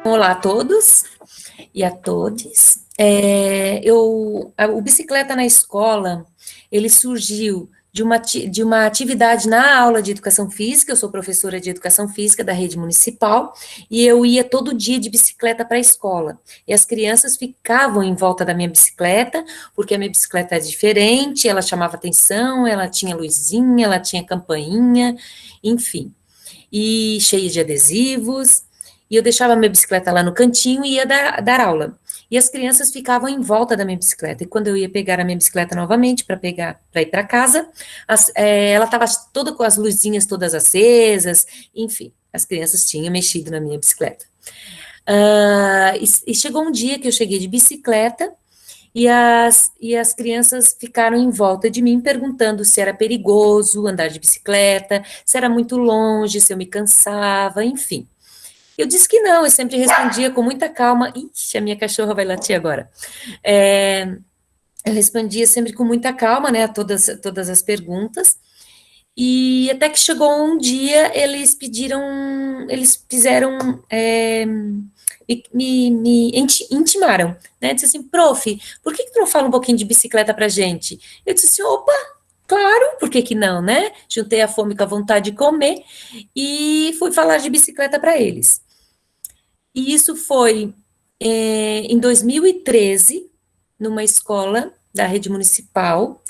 Olá a todos e a todes. O Bicicleta na Escola, ele surgiu de uma atividade na aula de educação física. Eu sou professora de educação física da rede municipal, e eu ia todo dia de bicicleta para a escola. E as crianças ficavam em volta da minha bicicleta, porque a minha bicicleta é diferente, ela chamava atenção, ela tinha luzinha, ela tinha campainha, enfim, e cheia de adesivos. E eu deixava a minha bicicleta lá no cantinho e ia dar aula. E as crianças ficavam em volta da minha bicicleta. E quando eu ia pegar a minha bicicleta novamente para ir para casa, ela estava toda com as luzinhas todas acesas. Enfim, as crianças tinham mexido na minha bicicleta. E chegou um dia que eu cheguei de bicicleta e as crianças ficaram em volta de mim perguntando se era perigoso andar de bicicleta, se era muito longe, se eu me cansava, enfim. Eu disse que não, eu sempre respondia com muita calma. Ixi, a minha cachorra vai latir agora. Eu respondia sempre com muita calma, né, a todas as perguntas. E até que chegou um dia, eles fizeram, intimaram, né, disse assim, prof, por que tu não fala um pouquinho de bicicleta pra gente? Eu disse assim, opa, claro, por que que não, né? Juntei a fome com a vontade de comer e fui falar de bicicleta para eles. E isso foi em 2013, numa escola da rede municipal,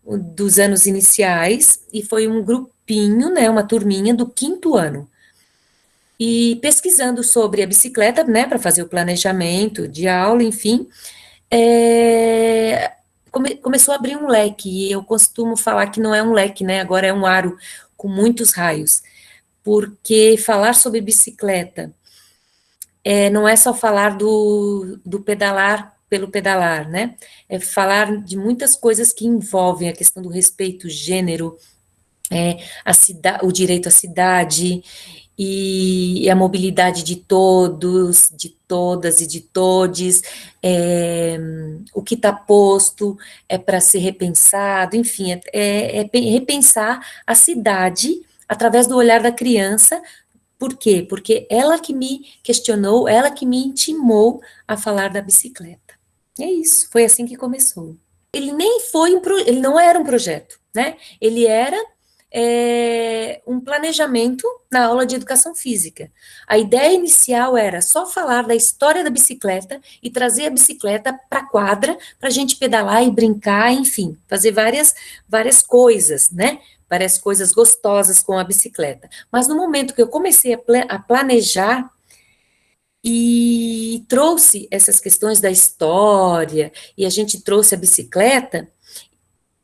dos anos iniciais, e foi um grupinho, né, uma turminha do 5º ano. E pesquisando sobre a bicicleta, né, para fazer o planejamento de aula, enfim, começou a abrir um leque, e eu costumo falar que não é um leque, né, agora é um aro com muitos raios, porque falar sobre bicicleta não é só falar do pedalar pelo pedalar, né? É falar de muitas coisas que envolvem a questão do respeito, gênero, o direito à cidade e a mobilidade de todos, de todas e de todes, o que está posto é para ser repensado, enfim, repensar a cidade através do olhar da criança. Por quê? Porque ela que me questionou, ela que me intimou a falar da bicicleta. É isso, foi assim que começou. Ele nem foi ele não era um projeto, né? Ele era um planejamento na aula de educação física. A ideia inicial era só falar da história da bicicleta e trazer a bicicleta para a quadra, para a gente pedalar e brincar, enfim, fazer várias coisas, né? Várias coisas gostosas com a bicicleta. Mas no momento que eu comecei a planejar e trouxe essas questões da história, e a gente trouxe a bicicleta,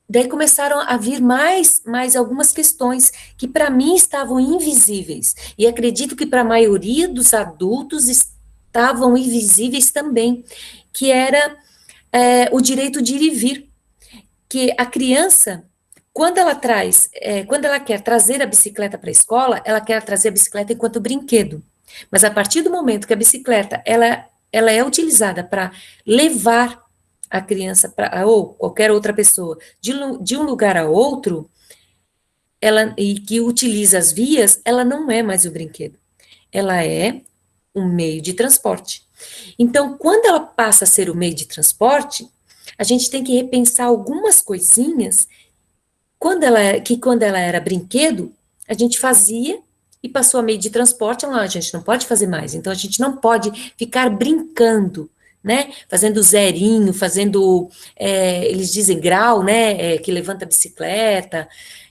daí começaram a vir mais algumas questões que para mim estavam invisíveis, e acredito que para a maioria dos adultos estavam invisíveis também, que era o direito de ir e vir, que a criança, quando ela quer trazer a bicicleta para a escola, ela quer trazer a bicicleta enquanto brinquedo, mas a partir do momento que a bicicleta, ela é utilizada para levar a criança ou qualquer outra pessoa de um lugar a outro, e que utiliza as vias, ela não é mais o brinquedo, ela é um meio de transporte. Então, quando ela passa a ser o meio de transporte, a gente tem que repensar algumas coisinhas quando ela era brinquedo, a gente fazia e passou a meio de transporte, a gente não pode fazer mais, então a gente não pode ficar brincando, né, fazendo zerinho, eles dizem grau, né, que levanta a bicicleta,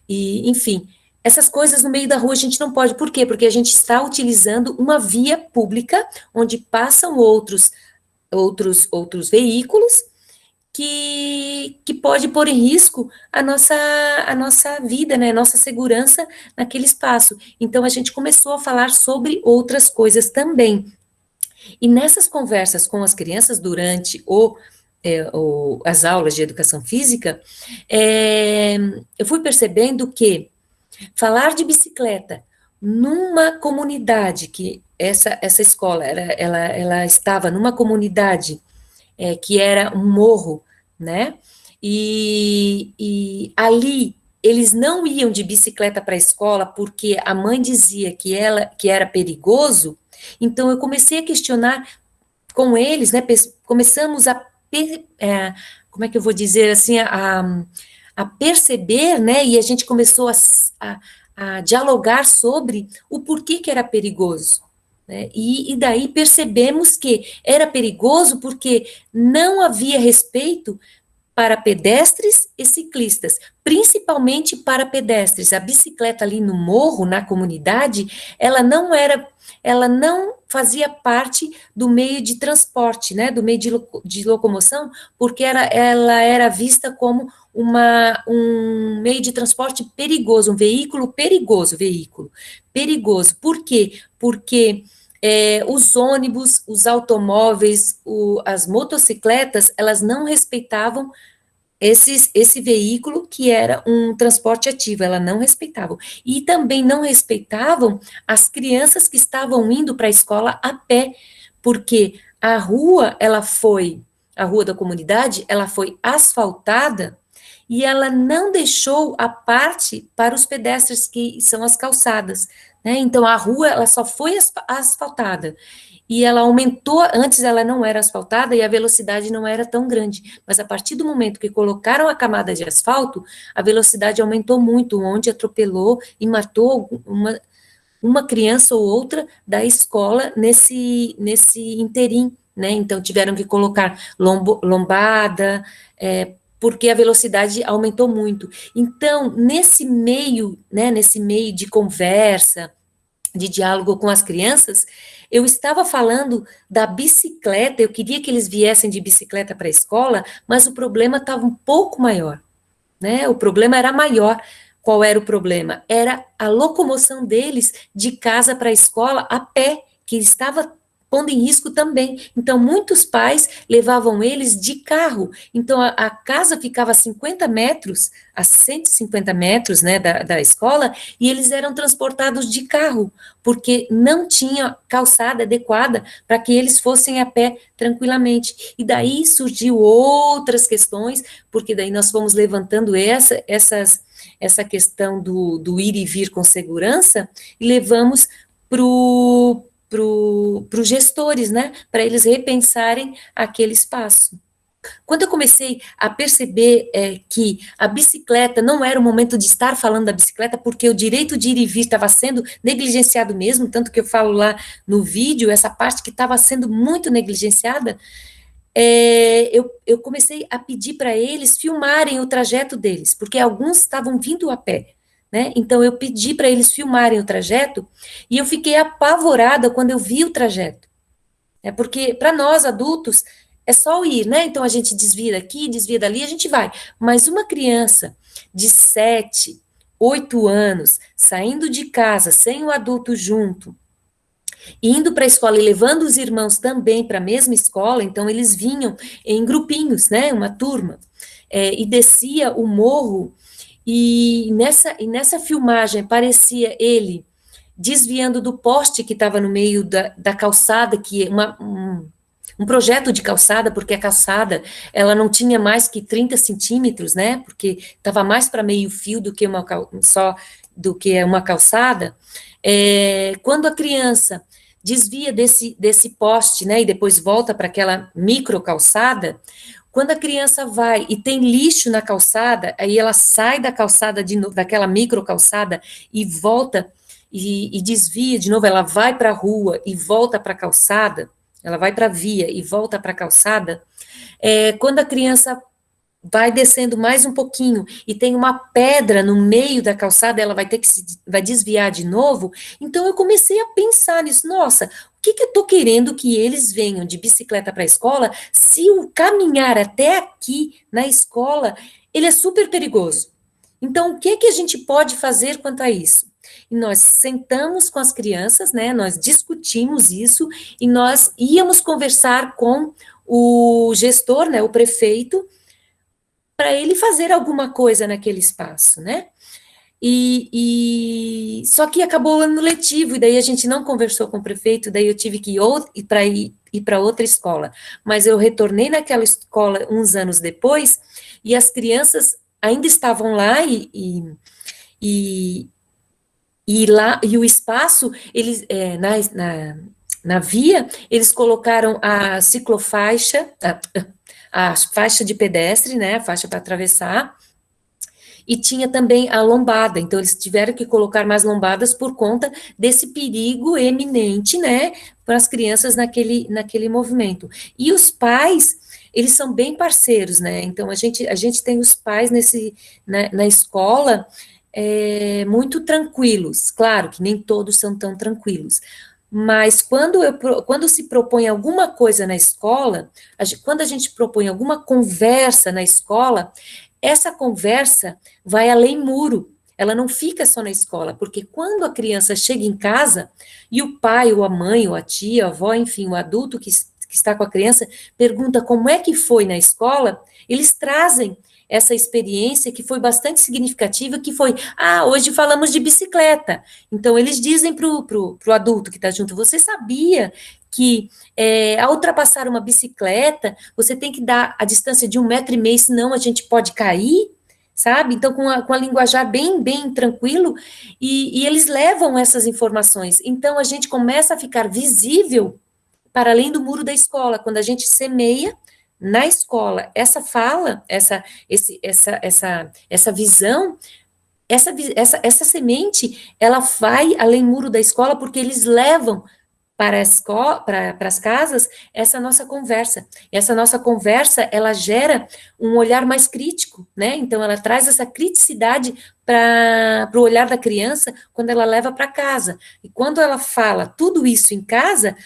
e enfim, essas coisas no meio da rua a gente não pode, por quê? Porque a gente está utilizando uma via pública, onde passam outros veículos, que pode pôr em risco a nossa vida, né, a nossa segurança naquele espaço. Então, a gente começou a falar sobre outras coisas também. E nessas conversas com as crianças durante as aulas de educação física, eu fui percebendo que falar de bicicleta numa comunidade, que essa escola, ela estava numa comunidade que era um morro, né? E ali eles não iam de bicicleta para a escola porque a mãe dizia que era perigoso. Então, eu comecei a questionar com eles, né, começamos como é que eu vou dizer assim, a perceber, né, e a gente começou a dialogar sobre o porquê que era perigoso. Né, e daí percebemos que era perigoso porque não havia respeito para pedestres e ciclistas, principalmente para pedestres. A bicicleta ali no morro, na comunidade, ela não fazia parte do meio de transporte, né, do meio de locomoção, porque ela era vista como um meio de transporte perigoso, um veículo perigoso. Por quê? Porque os ônibus, os automóveis, as motocicletas, elas não respeitavam esse veículo que era um transporte ativo, ela não respeitavam. E também não respeitavam as crianças que estavam indo para a escola a pé, porque a rua da comunidade, ela foi asfaltada e ela não deixou a parte para os pedestres, que são as calçadas, né? Então, a rua, ela só foi asfaltada e ela aumentou, antes ela não era asfaltada e a velocidade não era tão grande, mas a partir do momento que colocaram a camada de asfalto, a velocidade aumentou muito, onde atropelou e matou uma criança ou outra da escola nesse interim, né, então tiveram que colocar lombada, porque a velocidade aumentou muito. Então, nesse meio de conversa, de diálogo com as crianças, eu estava falando da bicicleta, eu queria que eles viessem de bicicleta para a escola, mas o problema estava um pouco maior, né? O problema era maior. Qual era o problema? Era a locomoção deles de casa para a escola a pé, que estava pondo em risco também. Então, muitos pais levavam eles de carro. Então, a casa ficava a 50 metros, a 150 metros, né, da escola, e eles eram transportados de carro, porque não tinha calçada adequada para que eles fossem a pé tranquilamente. E daí surgiu outras questões, porque daí nós fomos levantando essa questão do ir e vir com segurança, e levamos para os gestores, né, para eles repensarem aquele espaço. Quando eu comecei a perceber que a bicicleta não era o momento de estar falando da bicicleta, porque o direito de ir e vir estava sendo negligenciado mesmo, tanto que eu falo lá no vídeo, essa parte que estava sendo muito negligenciada, eu comecei a pedir para eles filmarem o trajeto deles, porque alguns estavam vindo a pé, né? Então eu pedi para eles filmarem o trajeto e eu fiquei apavorada quando eu vi o trajeto. Porque para nós adultos é só ir, né? Então a gente desvia daqui, desvia dali, a gente vai. Mas uma criança de 7, 8 anos saindo de casa sem o adulto junto, indo para a escola e levando os irmãos também para a mesma escola, então eles vinham em grupinhos, né, uma turma, e descia o morro, e nessa filmagem parecia ele desviando do poste que estava no meio da calçada, que é um projeto de calçada, porque a calçada, ela não tinha mais que 30 centímetros, né, porque estava mais para meio fio do que uma calçada. Quando a criança desvia desse poste, né, e depois volta para aquela micro calçada, quando a criança vai e tem lixo na calçada, aí ela sai da calçada de novo, daquela micro calçada, e volta e desvia de novo, ela vai para a rua e volta para a calçada, ela vai para a via e volta para a calçada, quando a criança vai descendo mais um pouquinho e tem uma pedra no meio da calçada, ela vai ter que vai desviar de novo. Então eu comecei a pensar nisso, nossa, o que eu estou querendo que eles venham de bicicleta para a escola, se o caminhar até aqui na escola, ele é super perigoso. Então o que a gente pode fazer quanto a isso? E nós sentamos com as crianças, né, nós discutimos isso, e nós íamos conversar com o gestor, né, o prefeito, para ele fazer alguma coisa naquele espaço, né? Só que acabou o ano letivo, e daí a gente não conversou com o prefeito, daí eu tive que ir para outra escola. Mas eu retornei naquela escola uns anos depois, e as crianças ainda estavam lá, e lá, e o espaço, eles, na via, eles colocaram a ciclofaixa, a faixa de pedestre, né, a faixa para atravessar, e tinha também a lombada, então eles tiveram que colocar mais lombadas por conta desse perigo eminente, né, para as crianças naquele movimento. E os pais, eles são bem parceiros, né, então a gente tem os pais na escola muito tranquilos, claro que nem todos são tão tranquilos, mas quando se propõe alguma coisa na escola, quando a gente propõe alguma conversa na escola, essa conversa vai além muro, ela não fica só na escola, porque quando a criança chega em casa, e o pai, ou a mãe, ou a tia, a avó, enfim, o adulto que está com a criança, pergunta como é que foi na escola, eles trazem essa experiência que foi bastante significativa, que foi, hoje falamos de bicicleta. Então, eles dizem pro adulto que está junto, você sabia que ao ultrapassar uma bicicleta, você tem que dar a distância de 1,5 m, senão a gente pode cair, sabe? Então, com a linguajar bem tranquilo, e eles levam essas informações. Então, a gente começa a ficar visível para além do muro da escola, quando a gente semeia na escola essa fala, essa visão, essa semente, ela vai além muro da escola, porque eles levam para as casas, essa nossa conversa. Essa nossa conversa, ela gera um olhar mais crítico, né? Então, ela traz essa criticidade para o olhar da criança quando ela leva para casa. E quando ela fala tudo isso em casa,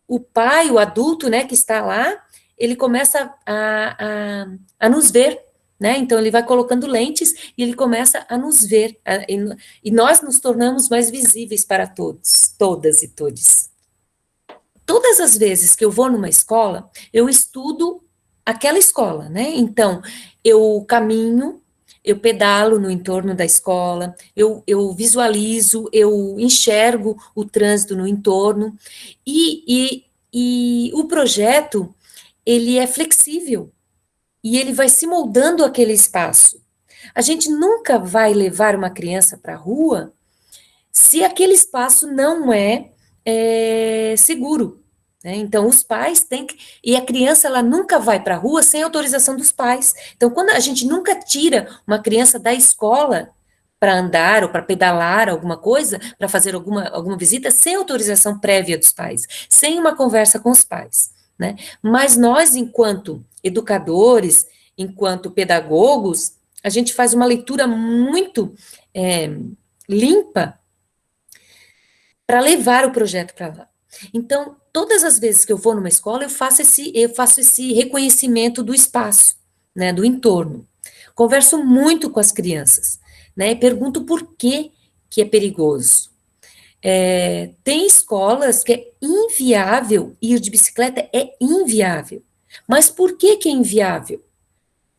o pai, o adulto, né, que está lá, ele começa a nos ver, né? Então, ele vai colocando lentes e ele começa a nos ver. E nós nos tornamos mais visíveis para todos, todas e todes. Todas as vezes que eu vou numa escola, eu estudo aquela escola, né? Então, eu caminho, eu pedalo no entorno da escola, eu visualizo, eu enxergo o trânsito no entorno, e o projeto, ele é flexível, e ele vai se moldando aquele espaço. A gente nunca vai levar uma criança para a rua se aquele espaço não é seguro, né? Então, os pais têm que... E a criança, ela nunca vai para a rua sem autorização dos pais. Então, quando a gente nunca tira uma criança da escola para andar ou para pedalar alguma coisa, para fazer alguma visita, sem autorização prévia dos pais, sem uma conversa com os pais, né? Mas nós, enquanto educadores, enquanto pedagogos, a gente faz uma leitura muito limpa para levar o projeto para lá. Então, todas as vezes que eu vou numa escola, eu faço esse reconhecimento do espaço, né, do entorno. Converso muito com as crianças, né, e pergunto por que é perigoso. Tem escolas que é inviável ir de bicicleta, é inviável. Mas por que é inviável?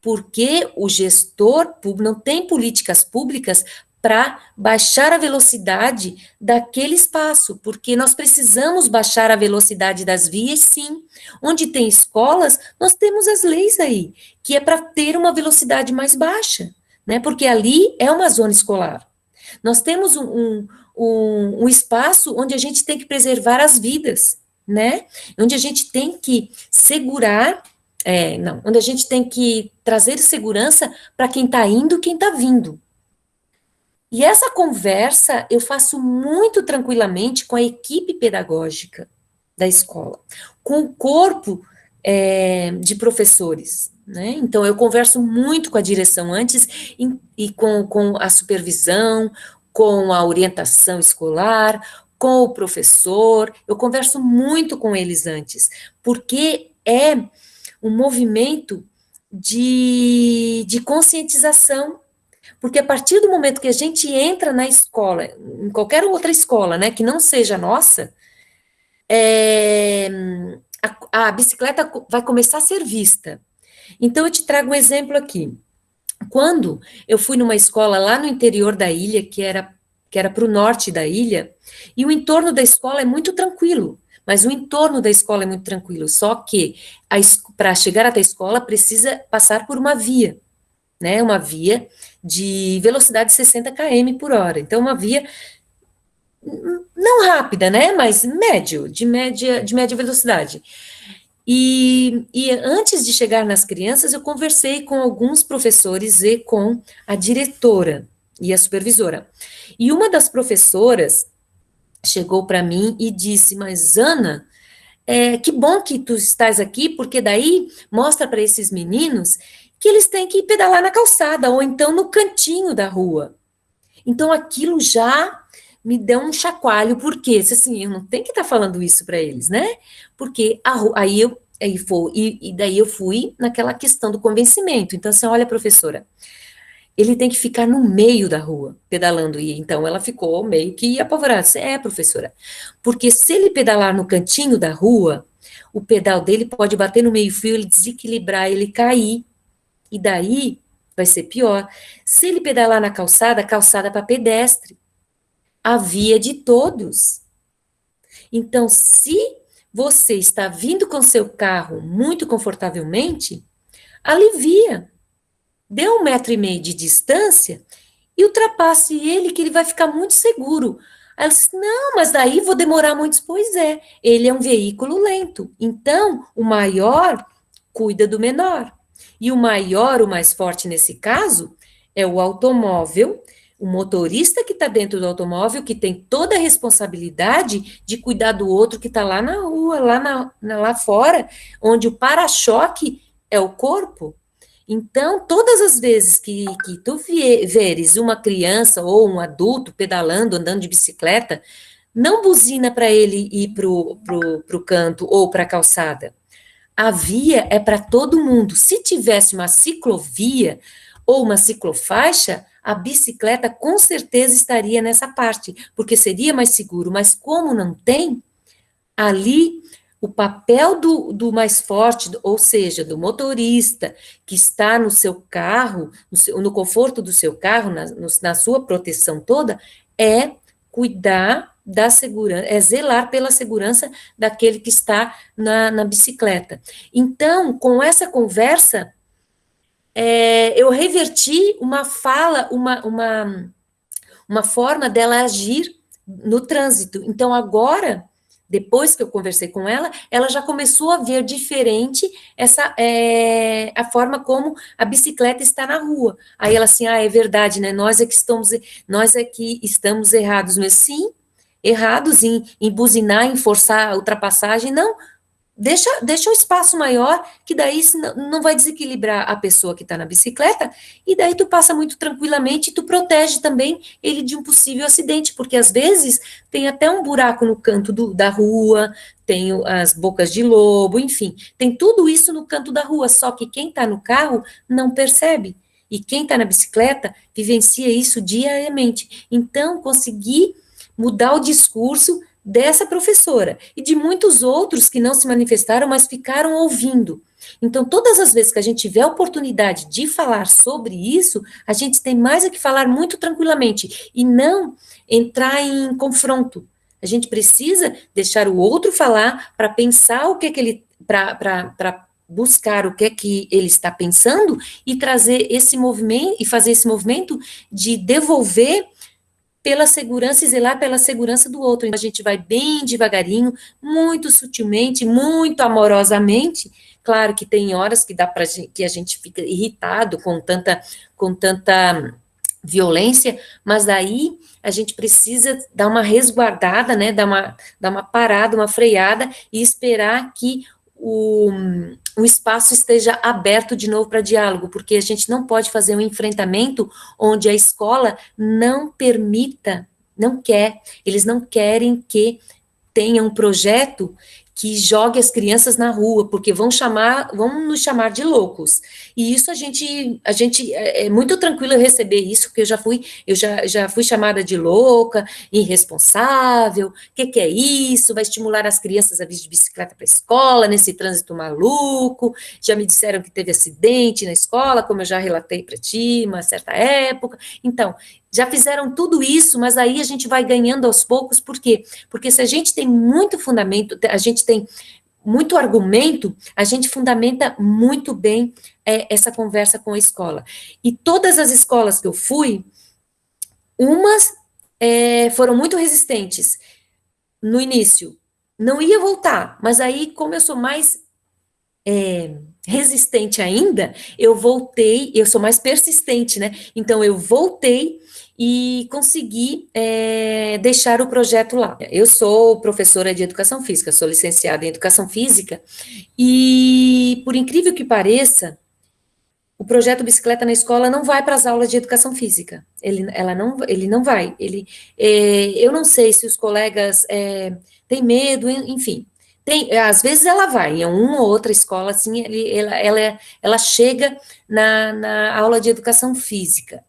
Porque o gestor público não tem políticas públicas para baixar a velocidade daquele espaço, porque nós precisamos baixar a velocidade das vias, sim. Onde tem escolas, nós temos as leis aí, que é para ter uma velocidade mais baixa, né? Porque ali é uma zona escolar. Nós temos um espaço onde a gente tem que preservar as vidas, né? Onde a gente tem que segurar, onde a gente tem que trazer segurança para quem está indo e quem está vindo. E essa conversa eu faço muito tranquilamente com a equipe pedagógica da escola, com o corpo de professores, né? Então, eu converso muito com a direção antes e com a supervisão, com a orientação escolar, com o professor, eu converso muito com eles antes, porque é um movimento de conscientização. Porque a partir do momento que a gente entra na escola, em qualquer outra escola, né, que não seja nossa, a bicicleta vai começar a ser vista. Então, eu te trago um exemplo aqui. Quando eu fui numa escola lá no interior da ilha, que era para o norte da ilha, e o entorno da escola é muito tranquilo, mas o entorno da escola é muito tranquilo, só que para chegar até a escola precisa passar por uma via, né, uma via de velocidade 60 km por hora, então uma via não rápida, né, mas de média velocidade. E antes de chegar nas crianças, eu conversei com alguns professores e com a diretora e a supervisora. E uma das professoras chegou para mim e disse: Mas Ana, que bom que tu estás aqui, porque daí mostra para esses meninos que eles têm que pedalar na calçada ou então no cantinho da rua. Então aquilo já me deu um chacoalho, porque assim, eu não tenho que estar falando isso para eles, né? Porque e daí eu fui naquela questão do convencimento. Então, assim, olha, professora, ele tem que ficar no meio da rua, pedalando. E então ela ficou meio que apavorada. Disse, professora, porque se ele pedalar no cantinho da rua, o pedal dele pode bater no meio-fio, ele desequilibrar, ele cair. E daí vai ser pior. Se ele pedalar na calçada, a calçada é para pedestre. A via de todos. Então, se você está vindo com seu carro muito confortavelmente, alivia. Dê 1,5 metro de distância e ultrapasse ele, que ele vai ficar muito seguro. Aí ela disse, não, mas daí vou demorar muito. Pois é, ele é um veículo lento. Então, o maior cuida do menor. E o maior, o mais forte nesse caso, é o automóvel, o motorista que está dentro do automóvel, que tem toda a responsabilidade de cuidar do outro que está lá na rua, lá fora, onde o para-choque é o corpo. Então, todas as vezes que tu veres uma criança ou um adulto pedalando, andando de bicicleta, não buzina para ele ir pro canto ou para a calçada. A via é para todo mundo. Se tivesse uma ciclovia ou uma ciclofaixa, a bicicleta com certeza estaria nessa parte, porque seria mais seguro. Mas como não tem, ali o papel do mais forte, ou seja, do motorista que está no seu carro, no conforto do seu carro, na sua proteção toda, é cuidar da segurança, é zelar pela segurança daquele que está na bicicleta. Então, com essa conversa, eu reverti uma fala, uma forma dela agir no trânsito. Então, agora, depois que eu conversei com ela, ela já começou a ver diferente a forma como a bicicleta está na rua. Aí ela assim, é verdade, né? Nós é que estamos errados, mas sim, errados em buzinar, em forçar a ultrapassagem, não. Deixa o espaço maior, que daí não vai desequilibrar a pessoa que está na bicicleta, e daí tu passa muito tranquilamente e tu protege também ele de um possível acidente, porque às vezes tem até um buraco no canto da rua, tem as bocas de lobo, enfim, tem tudo isso no canto da rua, só que quem está no carro não percebe, e quem está na bicicleta vivencia isso diariamente. Então, conseguir mudar o discurso dessa professora e de muitos outros que não se manifestaram, mas ficaram ouvindo. Então, todas as vezes que a gente tiver a oportunidade de falar sobre isso, a gente tem mais a que falar muito tranquilamente e não entrar em confronto. A gente precisa deixar o outro falar para pensar o que ele, para buscar o que é que ele está pensando e trazer esse movimento e fazer esse movimento de devolver pela segurança e zelar pela segurança do outro. Então, a gente vai bem devagarinho, muito sutilmente, muito amorosamente. Claro que tem horas que a gente fica irritado com tanta violência, mas daí a gente precisa dar uma resguardada, né, dar uma parada, uma freada e esperar que o espaço esteja aberto de novo para diálogo, porque a gente não pode fazer um enfrentamento onde a escola não permita, não quer, eles não querem que tenha um projeto que jogue as crianças na rua, porque vão nos chamar de loucos. E isso a gente é muito tranquilo receber isso, porque eu já fui chamada de louca, irresponsável, o que é isso? Vai estimular as crianças a vir de bicicleta para a escola, nesse trânsito maluco, já me disseram que teve acidente na escola, como eu já relatei para ti, uma certa época. Então, já fizeram tudo isso, mas aí a gente vai ganhando aos poucos, por quê? Porque se a gente tem muito fundamento, a gente tem muito argumento, a gente fundamenta muito bem essa conversa com a escola. E todas as escolas que eu fui, umas foram muito resistentes no início. Não ia voltar, mas aí, como eu sou mais resistente ainda, eu voltei, eu sou mais persistente, né? Então, eu voltei e consegui deixar o projeto lá. Eu sou professora de educação física, sou licenciada em educação física, e, por incrível que pareça, o projeto Bicicleta na Escola não vai para as aulas de educação física. Ele não vai. Eu não sei se os colegas têm medo, enfim. Às vezes ela vai, em uma ou outra escola, assim, ela chega na aula de educação física,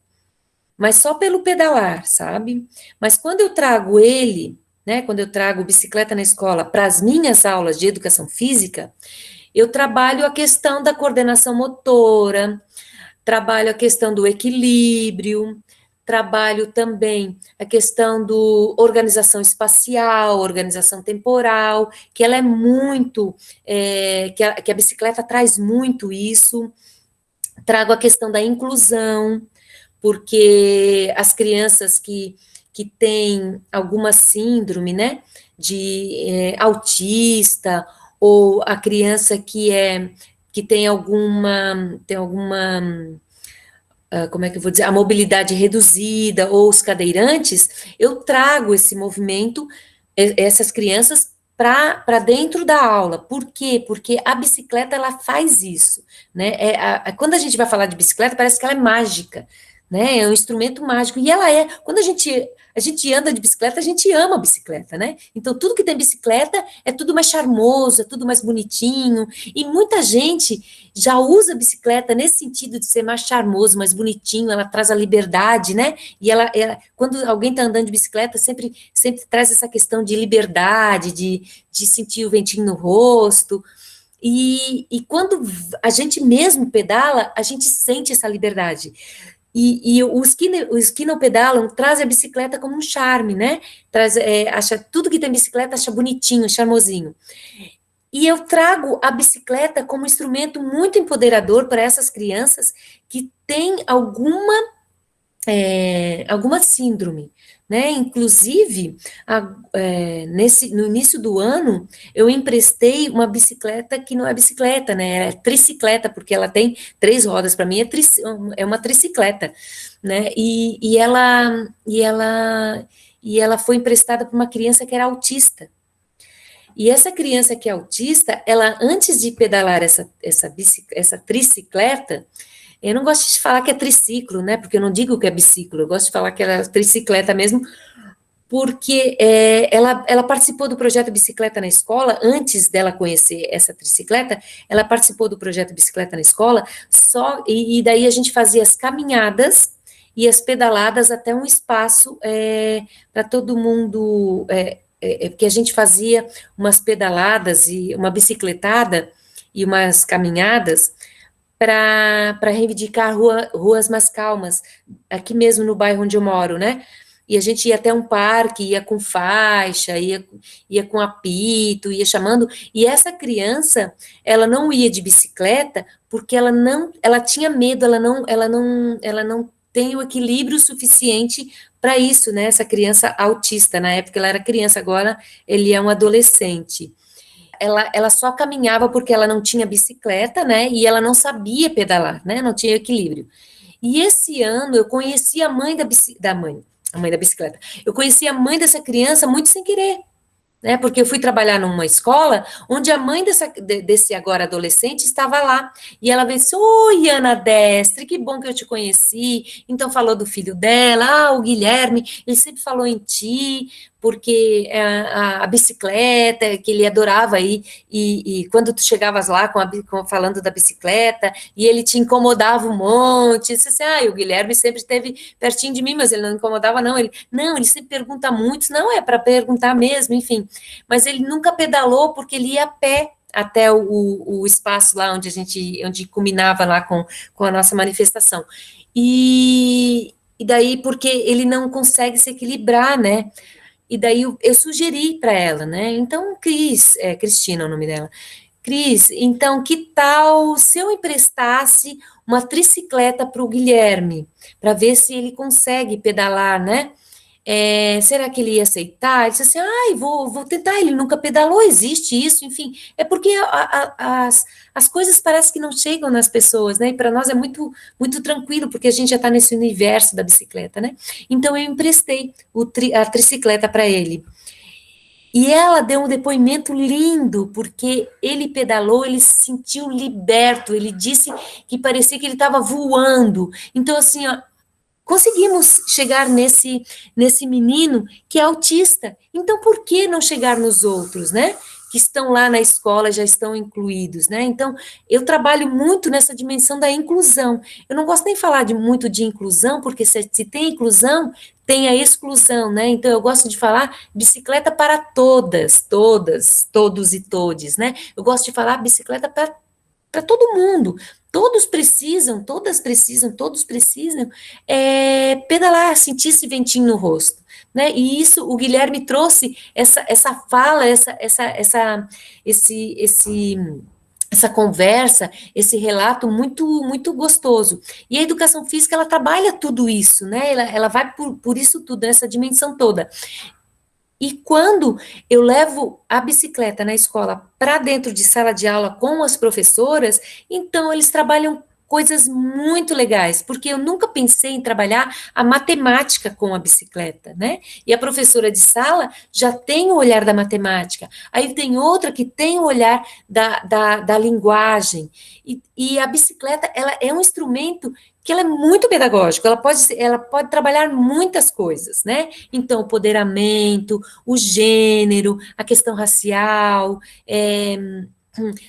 mas só pelo pedalar, sabe? Mas quando eu trago ele, né, quando eu trago bicicleta na escola para as minhas aulas de educação física, eu trabalho a questão da coordenação motora, trabalho a questão do equilíbrio, trabalho também a questão do organização espacial, organização temporal, que ela é muito, que a bicicleta traz muito isso. Trago a questão da inclusão, porque as crianças que têm alguma síndrome, né, de autista, ou a criança que tem alguma como é que eu vou dizer, a mobilidade reduzida, ou os cadeirantes, eu trago esse movimento, essas crianças, para dentro da aula. Por quê? Porque a bicicleta, ela faz isso, né? Quando a gente vai falar de bicicleta, parece que ela é mágica, né? É um instrumento mágico, e ela é. Quando a gente anda de bicicleta, a gente ama a bicicleta, né? Então, tudo que tem bicicleta é tudo mais charmoso, é tudo mais bonitinho, e muita gente já usa a bicicleta nesse sentido de ser mais charmoso, mais bonitinho, ela traz a liberdade, né? E quando alguém está andando de bicicleta, sempre traz essa questão de liberdade, de sentir o ventinho no rosto. E quando a gente mesmo pedala, a gente sente essa liberdade. E os que não pedalam trazem a bicicleta como um charme, né? Acha tudo que tem bicicleta, acha bonitinho, charmosinho. E eu trago a bicicleta como instrumento muito empoderador para essas crianças que têm alguma síndrome, né? Inclusive, no início do ano, eu emprestei uma bicicleta que não é bicicleta, né? É tricicleta, porque ela tem 3 rodas. Para mim é uma tricicleta, né? E ela foi emprestada para uma criança que era autista. E essa criança que é autista, ela, antes de pedalar essa tricicleta, eu não gosto de falar que é triciclo, né? Porque eu não digo que é biciclo, eu gosto de falar que ela é tricicleta mesmo, porque ela participou do projeto Bicicleta na Escola. Antes dela conhecer essa tricicleta, ela participou do projeto Bicicleta na Escola, e daí a gente fazia as caminhadas e as pedaladas até um espaço para todo mundo, porque a gente fazia umas pedaladas e uma bicicletada e umas caminhadas para reivindicar ruas mais calmas, aqui mesmo no bairro onde eu moro, né? E a gente ia até um parque, ia com faixa, ia com apito, ia chamando, e essa criança, ela não ia de bicicleta, porque ela tinha medo, ela não tem o equilíbrio suficiente para isso, né? Essa criança autista, na época ela era criança, agora ele é um adolescente. Ela só caminhava porque ela não tinha bicicleta, né? E ela não sabia pedalar, né? Não tinha equilíbrio. E esse ano eu conheci a mãe a mãe da bicicleta. Eu conheci a mãe dessa criança muito sem querer, né? Porque eu fui trabalhar numa escola onde a mãe desse agora adolescente estava lá. E ela veio e disse: Oi, Ana Destre, que bom que eu te conheci. Então falou do filho dela, o Guilherme, ele sempre falou em ti, porque a bicicleta, que ele adorava ir, e quando tu chegavas lá falando da bicicleta, e ele te incomodava um monte, disse assim: o Guilherme sempre esteve pertinho de mim, mas ele não incomodava, não. Ele sempre pergunta muito, não, é para perguntar mesmo, enfim. Mas ele nunca pedalou porque ele ia a pé até o espaço lá onde culminava lá com a nossa manifestação. E daí, porque ele não consegue se equilibrar, né? E daí eu sugeri para ela, né? Então, Cristina é o nome dela. Cris, então que tal se eu emprestasse uma tricicleta para o Guilherme, para ver se ele consegue pedalar, né? será que ele ia aceitar? Ele disse assim, ai, vou tentar, ele nunca pedalou, existe isso, enfim, é porque as coisas parecem que não chegam nas pessoas, né, e para nós é muito, muito tranquilo, porque a gente já está nesse universo da bicicleta, né, então eu emprestei a tricicleta para ele, e ela deu um depoimento lindo, porque ele pedalou, ele se sentiu liberto, ele disse que parecia que ele estava voando, então assim, ó, conseguimos chegar nesse menino que é autista. Então, por que não chegar nos outros, né? Que estão lá na escola, já estão incluídos, né? Então, eu trabalho muito nessa dimensão da inclusão. Eu não gosto nem de falar muito de inclusão, porque se tem inclusão, tem a exclusão, né? Então, eu gosto de falar bicicleta para todas, todas, todos e todes, né? Eu gosto de falar bicicleta para todo mundo. Todos precisam, todos precisam pedalar, sentir esse ventinho no rosto. Né? E isso, o Guilherme trouxe essa fala, esse, essa conversa, esse relato muito, muito gostoso. E a educação física, ela trabalha tudo isso, né? Ela vai por isso tudo, essa dimensão toda. E quando eu levo a bicicleta na escola para dentro de sala de aula com as professoras, então eles trabalham coisas muito legais, porque eu nunca pensei em trabalhar a matemática com a bicicleta, né? E a professora de sala já tem o olhar da matemática, aí tem outra que tem o olhar da linguagem, e a bicicleta, ela é um instrumento que ela é muito pedagógico, ela pode trabalhar muitas coisas, né? Então, o poderamento, o gênero, a questão racial,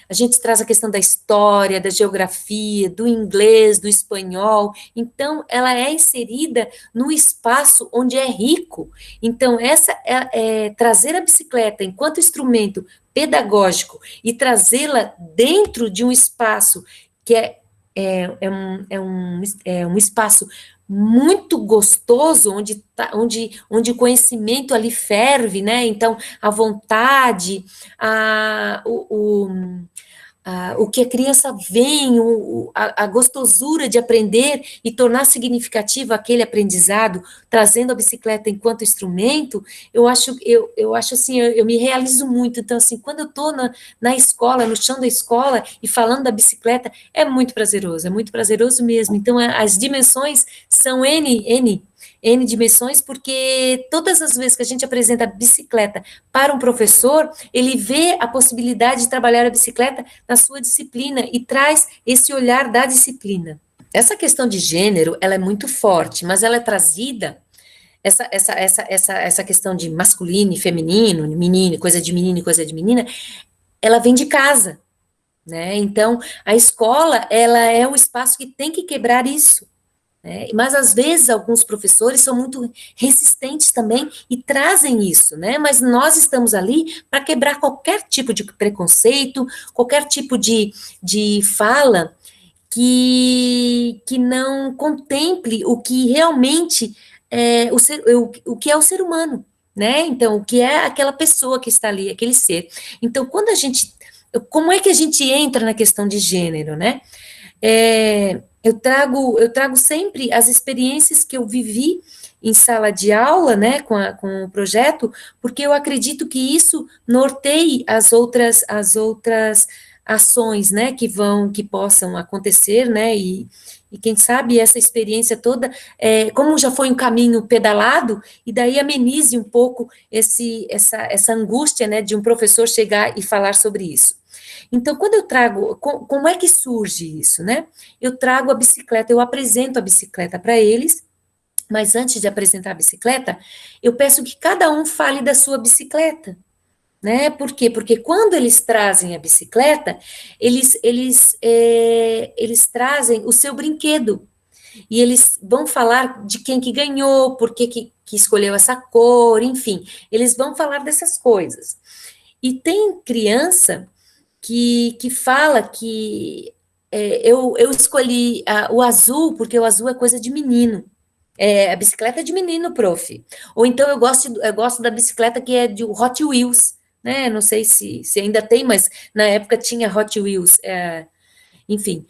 a gente traz a questão da história, da geografia, do inglês, do espanhol. Então, ela é inserida no espaço onde é rico. Então, trazer a bicicleta enquanto instrumento pedagógico e trazê-la dentro de um espaço que é um espaço muito gostoso, onde o conhecimento ali ferve, né? Então, a vontade, o que a criança vem, a gostosura de aprender e tornar significativo aquele aprendizado, trazendo a bicicleta enquanto instrumento, eu acho assim, eu me realizo muito. Então, assim, quando eu estou na escola, no chão da escola, e falando da bicicleta, é muito prazeroso mesmo. Então, as dimensões são N dimensões, porque todas as vezes que a gente apresenta a bicicleta para um professor, ele vê a possibilidade de trabalhar a bicicleta na sua disciplina e traz esse olhar da disciplina. Essa questão de gênero, ela é muito forte, mas ela é trazida, essa questão de masculino e feminino, menino, coisa de menino e coisa de menina, ela vem de casa, né? Então, a escola, ela é o espaço que tem que quebrar isso. Mas às vezes alguns professores são muito resistentes também e trazem isso, né? Mas nós estamos ali para quebrar qualquer tipo de preconceito, qualquer tipo de fala que não contemple o que realmente o que é o ser humano, né? Então, o que é aquela pessoa que está ali, aquele ser. Então, como é que a gente entra na questão de gênero, né? Eu trago sempre as experiências que eu vivi em sala de aula, né, com o projeto, porque eu acredito que isso norteie as outras ações, né, que possam acontecer, né, e quem sabe essa experiência toda, como já foi um caminho pedalado, e daí amenize um pouco essa angústia, né, de um professor chegar e falar sobre isso. Então, quando eu trago, como é que surge isso, né? Eu trago a bicicleta, eu apresento a bicicleta para eles, mas antes de apresentar a bicicleta, eu peço que cada um fale da sua bicicleta, né? Por quê? Porque quando eles trazem a bicicleta, eles trazem o seu brinquedo, e eles vão falar de quem que ganhou, por que escolheu essa cor, enfim, eles vão falar dessas coisas. E tem criança que fala que eu escolhi o azul porque o azul é coisa de menino. A bicicleta é de menino, prof. Ou então eu gosto da bicicleta que é de Hot Wheels, né? Não sei se ainda tem, mas na época tinha Hot Wheels. enfim,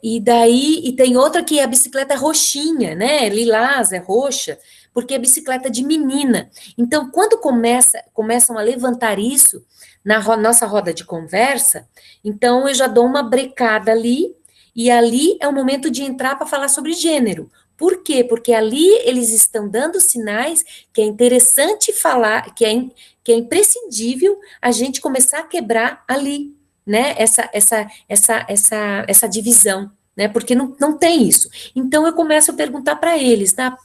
e daí, e tem outra que é a bicicleta roxinha, né, lilás, é roxa, porque é bicicleta de menina. Então, quando começam a levantar isso na nossa roda de conversa, então eu já dou uma brecada ali, e ali é o momento de entrar para falar sobre gênero. Por quê? Porque ali eles estão dando sinais que é interessante falar, que é imprescindível a gente começar a quebrar ali, né? Essa divisão, né? Porque não tem isso. Então eu começo a perguntar para eles, tá,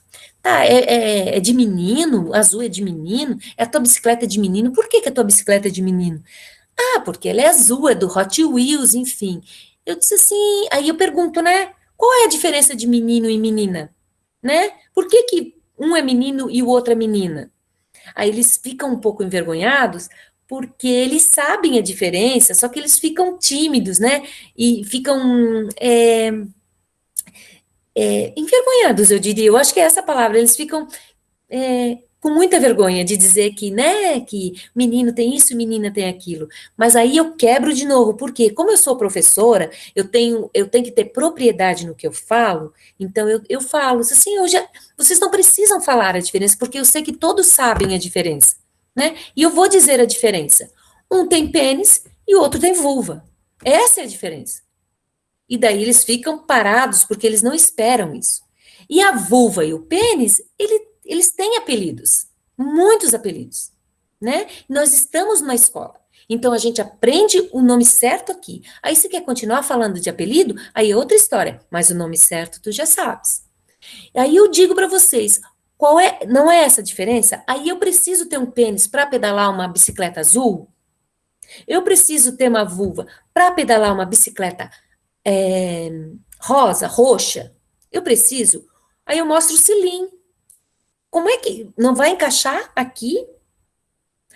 é de menino, azul é de menino, a tua bicicleta é de menino, por que a tua bicicleta é de menino? Ah, porque ela é azul, é do Hot Wheels, enfim. Eu disse assim, aí eu pergunto, né? Qual é a diferença de menino e menina? Né? Por que um é menino e o outro é menina? Aí eles ficam um pouco envergonhados, porque eles sabem a diferença, só que eles ficam tímidos, né? E ficam envergonhados, eu diria. Eu acho que é essa palavra. Eles ficam com muita vergonha de dizer que, né, que menino tem isso, menina tem aquilo. Mas aí eu quebro de novo, porque como eu sou professora, eu tenho que ter propriedade no que eu falo, então eu falo assim, vocês não precisam falar a diferença, porque eu sei que todos sabem a diferença, né? E eu vou dizer a diferença. Um tem pênis e o outro tem vulva. Essa é a diferença. E daí eles ficam parados, porque eles não esperam isso. E a vulva e o pênis, eles têm apelidos, muitos apelidos, né? Nós estamos numa escola, então a gente aprende o nome certo aqui. Aí se quer continuar falando de apelido, aí é outra história, mas o nome certo tu já sabes. Aí eu digo para vocês, não é essa a diferença? Aí eu preciso ter um pênis para pedalar uma bicicleta azul? Eu preciso ter uma vulva para pedalar uma bicicleta é, rosa, roxa? Eu preciso? Aí eu mostro o cilim. Como é que não vai encaixar aqui?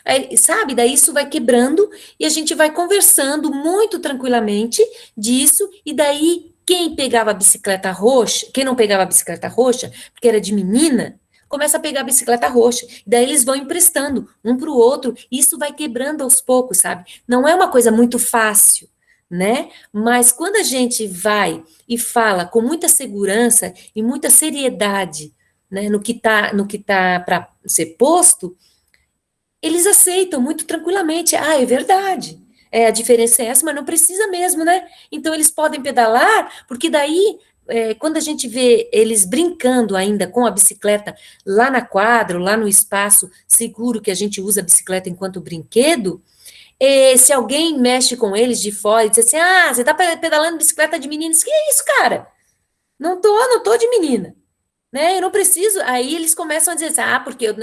Aí, sabe? Daí isso vai quebrando e a gente vai conversando muito tranquilamente disso. E daí, quem pegava a bicicleta roxa, quem não pegava a bicicleta roxa, porque era de menina, começa a pegar a bicicleta roxa. Daí eles vão emprestando um para o outro. E isso vai quebrando aos poucos, sabe? Não é uma coisa muito fácil, né? Mas quando a gente vai e fala com muita segurança e muita seriedade, né, no que tá para ser posto, eles aceitam muito tranquilamente. Ah, é verdade. A diferença é essa, mas não precisa mesmo, né? Então eles podem pedalar, porque daí, quando a gente vê eles brincando ainda com a bicicleta lá na quadra, lá no espaço seguro que a gente usa a bicicleta enquanto brinquedo, se alguém mexe com eles de fora e diz assim, ah, você tá pedalando bicicleta de menino, que é isso, cara? Não tô de menina. Né? Eu não preciso. Aí eles começam a dizer assim, porque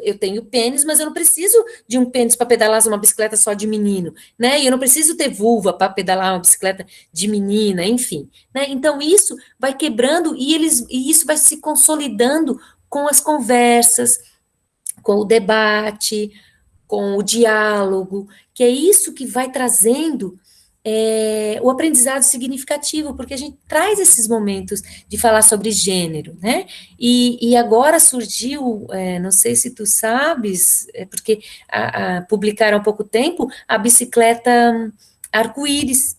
eu tenho pênis, mas eu não preciso de um pênis para pedalar uma bicicleta só de menino, né? E eu não preciso ter vulva para pedalar uma bicicleta de menina, enfim. Né? Então isso vai quebrando e isso vai se consolidando com as conversas, com o debate, com o diálogo, que é isso que vai trazendo o aprendizado significativo, porque a gente traz esses momentos de falar sobre gênero, né? E agora surgiu, não sei se tu sabes, porque publicaram há pouco tempo a bicicleta arco-íris,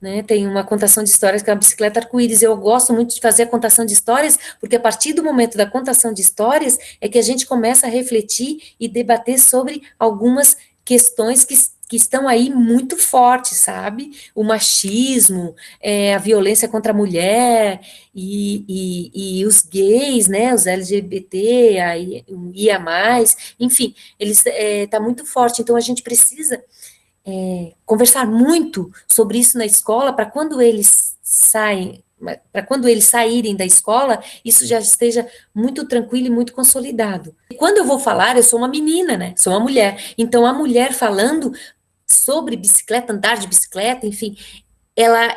né? Tem uma contação de histórias que é a bicicleta arco-íris. Eu gosto muito de fazer a contação de histórias, porque a partir do momento da contação de histórias é que a gente começa a refletir e debater sobre algumas questões que estão aí muito fortes, sabe? O machismo, a violência contra a mulher e os gays, né? Os LGBT, IA mais, enfim, eles tá muito forte. Então a gente precisa conversar muito sobre isso na escola, para quando eles saírem da escola, isso já esteja muito tranquilo e muito consolidado. E quando eu vou falar, eu sou uma menina, né? Sou uma mulher. Então, a mulher falando sobre bicicleta, andar de bicicleta, enfim, ela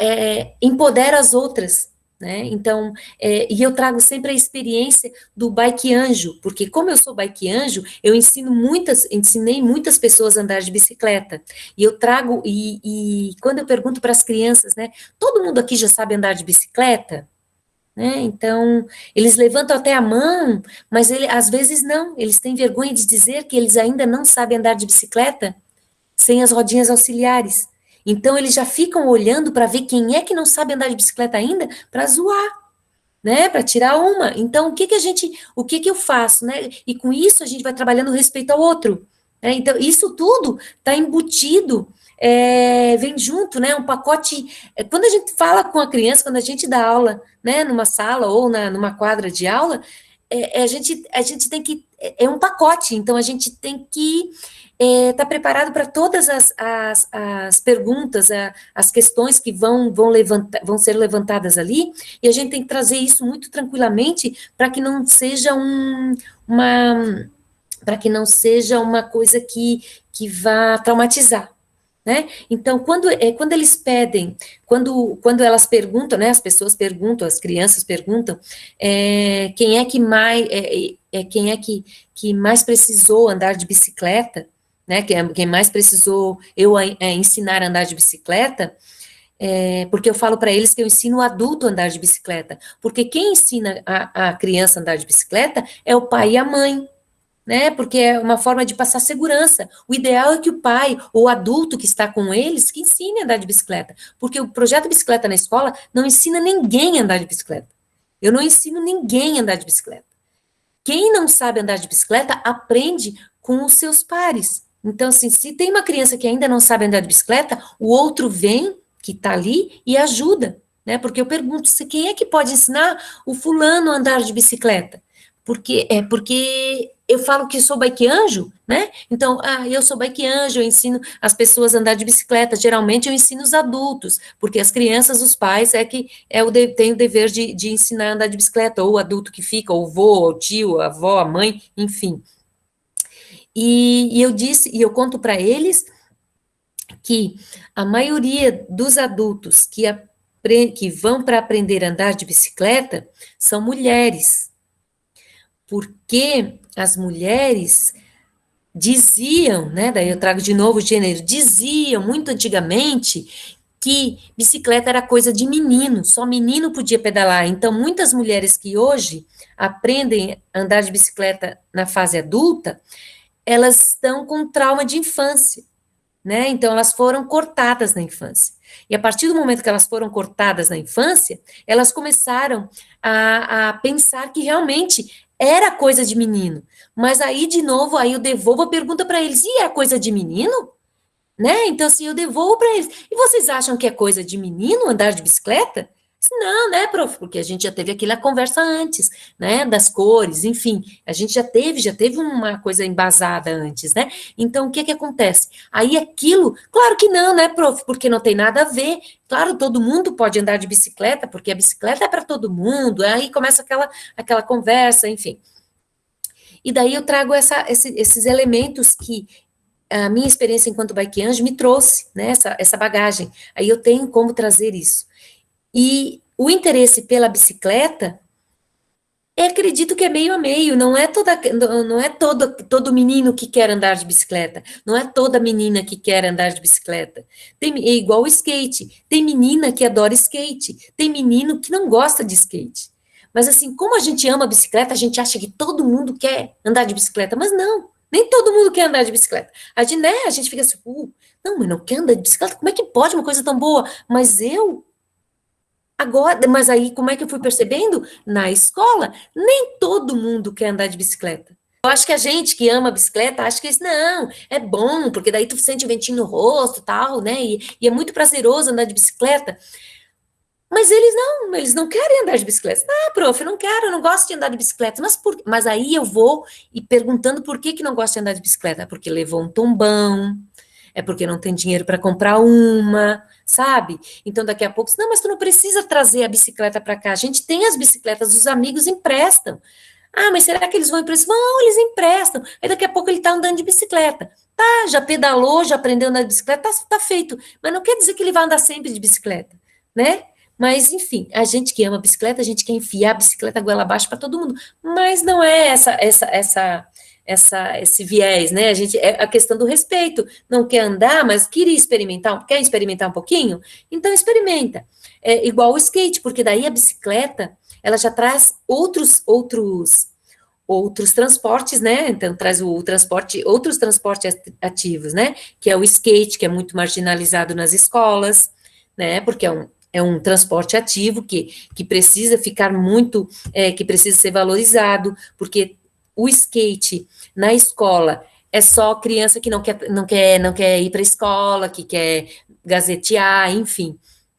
empodera as outras, né? Então, e eu trago sempre a experiência do bike anjo, porque como eu sou bike anjo, eu ensinei muitas pessoas a andar de bicicleta, e eu trago, e quando eu pergunto para as crianças, né, todo mundo aqui já sabe andar de bicicleta? Né? Então, eles levantam até a mão, mas às vezes não, eles têm vergonha de dizer que eles ainda não sabem andar de bicicleta sem as rodinhas auxiliares. Então, eles já ficam olhando para ver quem é que não sabe andar de bicicleta ainda, para zoar, né, para tirar uma. Então, o que que eu faço, né? E com isso a gente vai trabalhando o respeito ao outro, né? Então, isso tudo está embutido, vem junto, né? Um pacote. Quando a gente fala com a criança, quando a gente dá aula, né, numa sala ou numa quadra de aula, a gente tem que. É um pacote, então a gente tem que estar preparado para todas as perguntas, as questões que vão ser levantadas ali, e a gente tem que trazer isso muito tranquilamente para que não seja para que não seja uma coisa que vá traumatizar. Né? Então, quando eles pedem, quando elas perguntam, né, as pessoas perguntam, as crianças perguntam, quem é que mais, quem é que mais precisou andar de bicicleta, né, quem mais precisou ensinar a andar de bicicleta, porque eu falo para eles que eu ensino o adulto a andar de bicicleta, porque quem ensina a criança a andar de bicicleta é o pai e a mãe, né? Porque é uma forma de passar segurança. O ideal é que o pai ou o adulto que está com eles que ensine a andar de bicicleta, porque o projeto Bicicleta na Escola não ensina ninguém a andar de bicicleta. Eu não ensino ninguém a andar de bicicleta. Quem não sabe andar de bicicleta aprende com os seus pares. Então, assim, se tem uma criança que ainda não sabe andar de bicicleta, o outro vem, que está ali, e ajuda, né? Porque eu pergunto, quem é que pode ensinar o fulano a andar de bicicleta? Porque eu falo que sou bike anjo, né? Então, eu sou bike anjo, eu ensino as pessoas a andar de bicicleta. Geralmente eu ensino os adultos, porque as crianças, os pais tem o dever de ensinar a andar de bicicleta, ou o adulto que fica, ou o vô, ou o tio, a avó, a mãe, enfim. E eu conto para eles que a maioria dos adultos que vão para aprender a andar de bicicleta são mulheres, porque as mulheres diziam, né, daí eu trago de novo o gênero, diziam muito antigamente que bicicleta era coisa de menino, só menino podia pedalar. Então, muitas mulheres que hoje aprendem a andar de bicicleta na fase adulta, elas estão com trauma de infância, né? Então, elas foram cortadas na infância. E a partir do momento que elas foram cortadas na infância, elas começaram a pensar que realmente era coisa de menino. Mas aí, de novo, aí eu devolvo a pergunta para eles: e é coisa de menino? Né? Então, assim, eu devolvo para eles. E vocês acham que é coisa de menino andar de bicicleta? Não, né, prof? Porque a gente já teve aquela conversa antes, né, das cores, enfim, a gente já teve uma coisa embasada antes, né? Então, o que que acontece? Aí aquilo, claro que não, né, prof? Porque não tem nada a ver. Claro, todo mundo pode andar de bicicleta, porque a bicicleta é para todo mundo. Aí começa aquela conversa, enfim. E daí eu trago esses elementos que a minha experiência enquanto bike anjo me trouxe, né, essa bagagem. Aí eu tenho como trazer isso. E o interesse pela bicicleta, eu acredito que é meio a meio, não é todo menino que quer andar de bicicleta, não é toda menina que quer andar de bicicleta. É igual o skate, tem menina que adora skate, tem menino que não gosta de skate. Mas assim, como a gente ama a bicicleta, a gente acha que todo mundo quer andar de bicicleta, mas não, nem todo mundo quer andar de bicicleta. A gente fica assim, não, mas não quer andar de bicicleta? Como é que pode uma coisa tão boa? Mas aí como é que eu fui percebendo? Na escola, nem todo mundo quer andar de bicicleta. Eu acho que a gente que ama a bicicleta, acha que isso não, é bom, porque daí tu sente o ventinho no rosto, tal, né? E é muito prazeroso andar de bicicleta. Mas eles não querem andar de bicicleta. Ah, prof, eu não quero, eu não gosto de andar de bicicleta. Mas aí eu vou e perguntando por que não gosta de andar de bicicleta. É porque levou um tombão, é porque não tem dinheiro para comprar uma, sabe? Então daqui a pouco, não, mas tu não precisa trazer a bicicleta para cá. A gente tem as bicicletas, os amigos emprestam. Ah, mas será que eles vão emprestar? Não, eles emprestam. Aí daqui a pouco ele tá andando de bicicleta. Tá, já pedalou, já aprendeu a andar de bicicleta, tá feito. Mas não quer dizer que ele vai andar sempre de bicicleta, né? Mas, enfim, a gente que ama a bicicleta, a gente quer enfiar a bicicleta goela abaixo para todo mundo. Mas não é esse viés, né? É a questão do respeito. Não quer andar, mas quer experimentar um pouquinho? Então experimenta. É igual o skate, porque daí a bicicleta, ela já traz outros transportes, né? Então traz o transporte, outros transportes ativos, né? Que é o skate, que é muito marginalizado nas escolas, né? Porque é um transporte ativo que precisa ficar muito, que precisa ser valorizado, porque o skate na escola é só criança que não quer ir para a escola, que quer gazetear, enfim.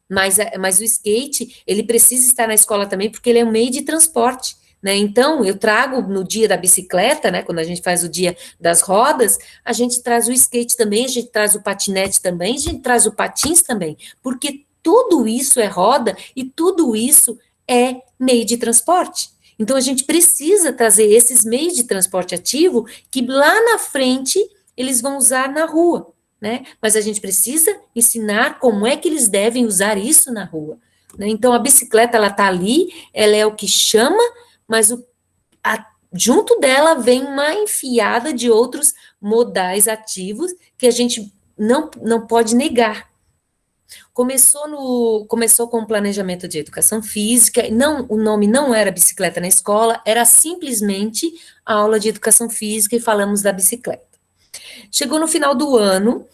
Mas o skate, ele precisa estar na escola também, porque ele é um meio de transporte, né? Então, eu trago no dia da bicicleta, né? Quando a gente faz o dia das rodas, a gente traz o skate também, a gente traz o patinete também, a gente traz o patins também, porque tudo isso é roda e tudo isso é meio de transporte. Então, a gente precisa trazer esses meios de transporte ativo que lá na frente eles vão usar na rua, né? Mas a gente precisa ensinar como é que eles devem usar isso na rua, né? Então, a bicicleta, ela tá ali, ela é o que chama, mas junto dela vem uma enfiada de outros modais ativos que a gente não pode negar. Começou com o planejamento de educação física, não, o nome não era bicicleta na escola, era simplesmente aula de educação física e falamos da bicicleta. Chegou no final do ano,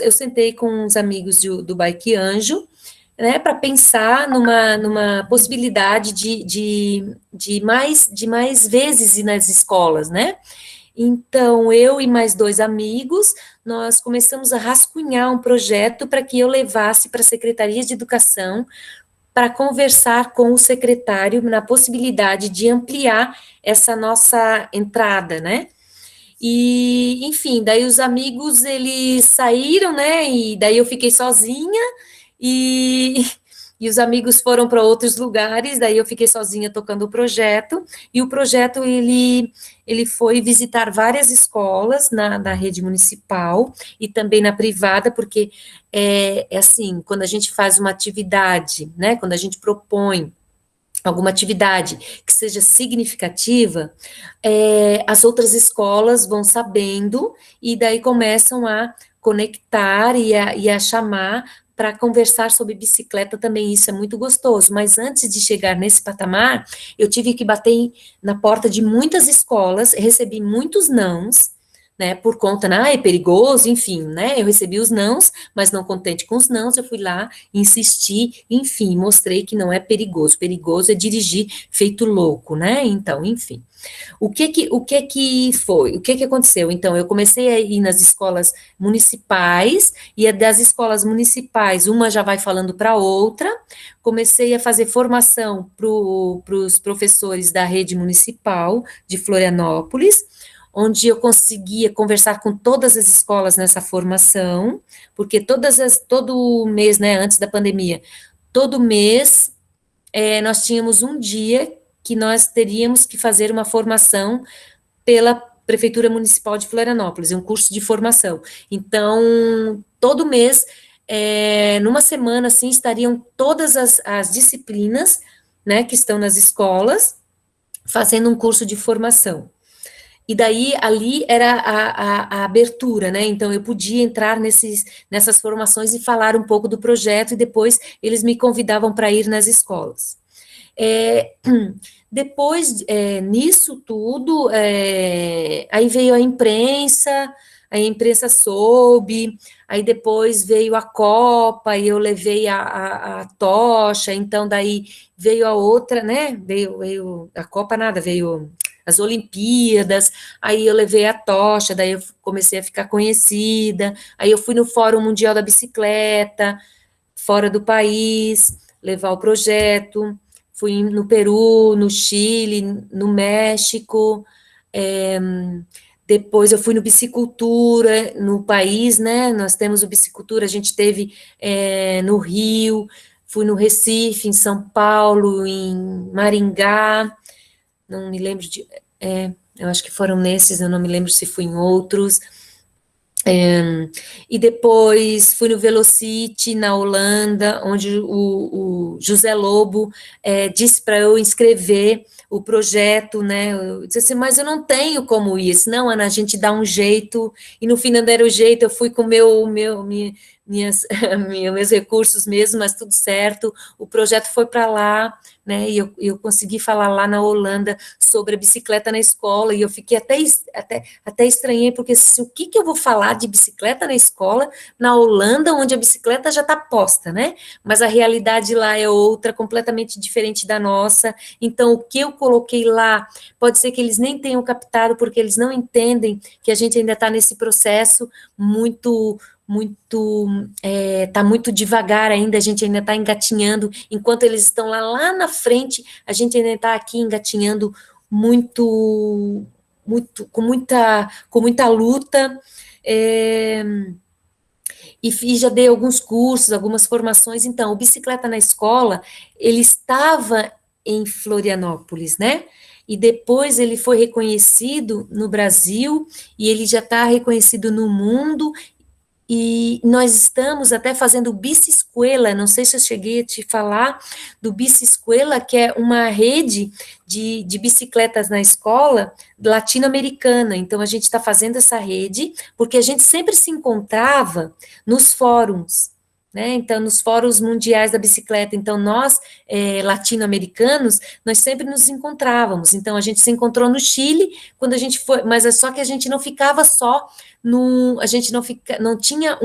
eu sentei com uns amigos do Bike Anjo, né, para pensar numa possibilidade de mais vezes ir nas escolas, né? Então, eu e mais dois amigos, nós começamos a rascunhar um projeto para que eu levasse para a Secretaria de Educação para conversar com o secretário na possibilidade de ampliar essa nossa entrada, né? E, enfim, daí os amigos, eles saíram, né, e daí eu fiquei sozinha, e, e os amigos foram para outros lugares, daí eu fiquei sozinha tocando o projeto, e o projeto, ele foi visitar várias escolas na rede municipal, e também na privada, porque é assim, quando a gente faz uma atividade, né, quando a gente propõe alguma atividade que seja significativa, as outras escolas vão sabendo e daí começam a conectar e a chamar para conversar sobre bicicleta também, isso é muito gostoso, mas antes de chegar nesse patamar, eu tive que bater na porta de muitas escolas, recebi muitos nãos, né, por conta, é perigoso, enfim, né, eu recebi os nãos, mas não contente com os nãos, eu fui lá, insisti, enfim, mostrei que não é perigoso é dirigir feito louco, né, então, enfim. O que que aconteceu? Então, eu comecei a ir nas escolas municipais, e das escolas municipais, uma já vai falando para outra, comecei a fazer formação para os professores da rede municipal de Florianópolis, onde eu conseguia conversar com todas as escolas nessa formação, porque todo mês, né, antes da pandemia, todo mês nós tínhamos um dia que nós teríamos que fazer uma formação pela Prefeitura Municipal de Florianópolis, um curso de formação. Então, todo mês, numa semana, assim, estariam todas as disciplinas, né, que estão nas escolas, fazendo um curso de formação. E daí, ali era a abertura, né? Então, eu podia entrar nessas formações e falar um pouco do projeto, e depois eles me convidavam para ir nas escolas. É, depois, nisso tudo, aí veio a imprensa soube, aí depois veio a Copa, e eu levei a tocha, então daí veio a outra, né? Veio a Copa, nada, veio as Olimpíadas, aí eu levei a tocha, daí eu comecei a ficar conhecida, aí eu fui no Fórum Mundial da Bicicleta, fora do país, levar o projeto, fui no Peru, no Chile, no México, depois eu fui no Bicicultura, no país, né, nós temos o Bicicultura, a gente teve no Rio, fui no Recife, em São Paulo, em Maringá, não me lembro eu acho que foram nesses, eu não me lembro se fui em outros, e depois fui no Velocity, na Holanda, onde o José Lobo disse para eu inscrever o projeto, né, eu disse assim, mas eu não tenho como ir, não, Ana, a gente dá um jeito, e no fim não deram jeito, eu fui com minhas, meus recursos mesmo, mas tudo certo, o projeto foi para lá, né, e eu consegui falar lá na Holanda sobre a bicicleta na escola, e eu fiquei até estranhei, porque o que eu vou falar de bicicleta na escola, na Holanda, onde a bicicleta já está posta, né, mas a realidade lá é outra, completamente diferente da nossa, então o que eu coloquei lá, pode ser que eles nem tenham captado, porque eles não entendem que a gente ainda está nesse processo tá muito devagar ainda, a gente ainda está engatinhando, enquanto eles estão lá na frente, a gente ainda está aqui engatinhando com muita luta, e já dei alguns cursos, algumas formações. Então, o Bicicleta na Escola, ele estava em Florianópolis, né? E depois ele foi reconhecido no Brasil, e ele já está reconhecido no mundo, e nós estamos até fazendo o Bici-Escuela, não sei se eu cheguei a te falar do Bici-Escuela, que é uma rede de bicicletas na escola latino-americana. Então, a gente está fazendo essa rede, porque a gente sempre se encontrava nos fóruns, né? Então, nos fóruns mundiais da bicicleta. Então, nós, latino-americanos, nós sempre nos encontrávamos. Então, a gente se encontrou no Chile, quando a gente foi, mas é só que a gente não ficava só a gente não tinha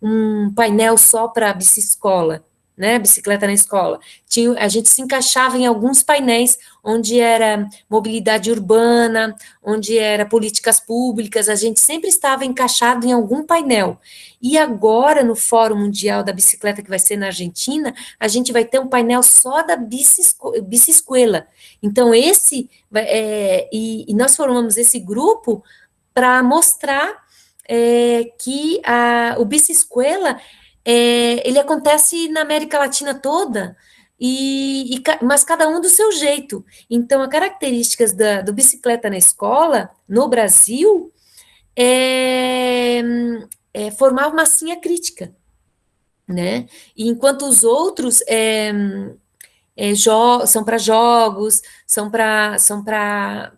um painel só para bicicleta, né, bicicleta na escola. A gente se encaixava em alguns painéis, onde era mobilidade urbana, onde era políticas públicas, a gente sempre estava encaixado em algum painel. E agora, no Fórum Mundial da Bicicleta, que vai ser na Argentina, a gente vai ter um painel só da Bici-Escuela. Então, e nós formamos esse grupo para mostrar que o Bici-Escuela, ele acontece na América Latina toda, mas cada um do seu jeito. Então, as características do Bicicleta na Escola, no Brasil, formar uma massinha crítica, né? E enquanto os outros são para jogos, são para